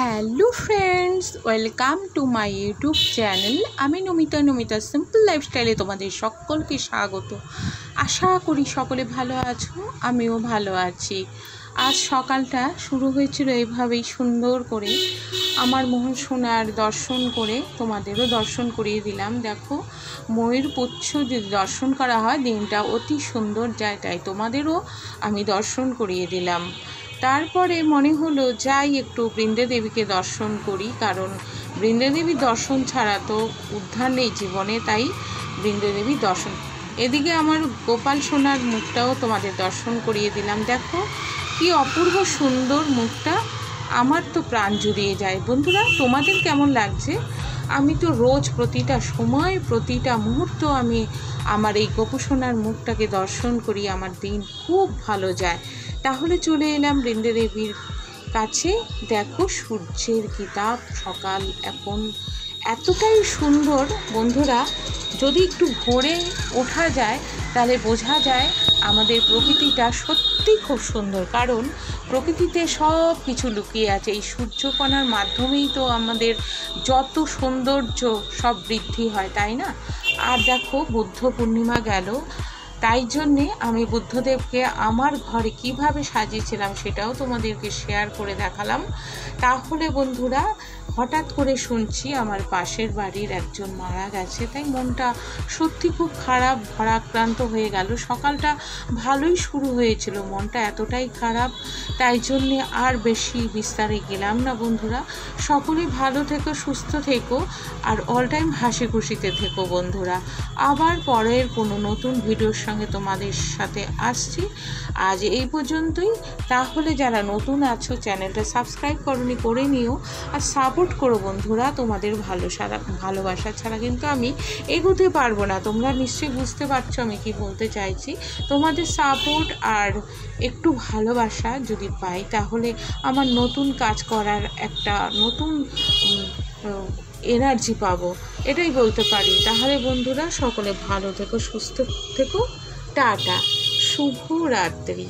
Hello friends, welcome to my YouTube channel. আমি Namita simple লাইফস্টাইলে তোমাদের সকলকে স্বাগত। আশা করি সকলে ভালো আছো, আমিও ভালো আছি। আজ সকালটা শুরু হয়েছিল এইভাবেই সুন্দর করে আমার মোহন সোনার দর্শন করে তোমাদেরও দর্শন করিয়ে দিলাম। দেখো, ময়ূরপুচ্ছ যদি দর্শন করা হয় দিনটা অতি সুন্দর যায়, তাই তোমাদেরও আমি দর্শন করিয়ে দিলাম। তারপরে মনে হলো যাই একটু বৃন্দাদেবীকে দর্শন করি, কারণ বৃন্দাদেবীর দর্শন ছাড়া তো উদ্ধার নেই জীবনে, তাই বৃন্দাদেবীর দর্শন। এদিকে আমার গোপাল সোনার মুখটাও তোমাদের দর্শন করিয়ে দিলাম। দেখো কি অপূর্ব সুন্দর মুখটা, আমার তো প্রাণ জুড়িয়ে যায়। বন্ধুরা, তোমাদের কেমন লাগছে? আমি তো রোজ প্রতিটা সময় প্রতিটা মুহূর্ত আমি আমার এই গোপু সোনার মুখটাকে দর্শন করি, আমার দিন খুব ভালো যায়। তাহলে চলে এলাম বৃন্দাদেবীর কাছে। দেখো সূর্যের কিতাব, সকাল এখন এতটাই সুন্দর। বন্ধুরা, যদি একটু ভোরে ওঠা যায় তাহলে বোঝা যায় আমাদের প্রকৃতিটা সত্যি খুব সুন্দর, কারণ প্রকৃতিতে সব কিছু লুকিয়ে আছে। এই সূর্যকণার মাধ্যমেই তো আমাদের যত সৌন্দর্য সব বৃদ্ধি হয়, তাই না? আর দেখো বুদ্ধ পূর্ণিমা গেল, তাই জন্যে আমি বুদ্ধদেবকে আমার ঘরে কিভাবে সাজিয়েছিলাম সেটাও তোমাদেরকে শেয়ার করে দেখালাম। তাহলে বন্ধুরা, হঠাৎ করে শুনছি আমার পাশের বাড়ির একজন মারা গেছে, তাই মনটা সত্যি খুব খারাপ, ভারাক্রান্ত হয়ে গেল। সকালটা ভালোই শুরু হয়েছিল, মনটা এতটাই খারাপ, তাই জন্যে আর বেশি বিস্তারে গেলাম না। বন্ধুরা, সকলে ভালো থেকো, সুস্থ থেকো, আর অল টাইম হাসি খুশিতে থেকো। বন্ধুরা, আবার পরের কোনো নতুন ভিডিওর সঙ্গে তোমাদের সাথে আসছি। আজ এই পর্যন্তই। তাহলে যারা নতুন আছো চ্যানেলটা সাবস্ক্রাইব করনি, করে নিও, আর সাপোর্ট করো। বন্ধুরা, তোমাদের ভালোবাসা ছাড়া কিন্তু আমি এগোতে পারবো না। তোমরা নিশ্চয়ই বুঝতে পারছো আমি কি বলতে চাইছি। তোমাদের সাপোর্ট আর একটু ভালোবাসা যদি পাই তাহলে আমার নতুন কাজ করার একটা নতুন এনার্জি পাবো, এটাই বলতে পারি। তাহলে বন্ধুরা, সকলে ভালো থেকো, সুস্থ থেকো, টাটা, শুভরাত্রি।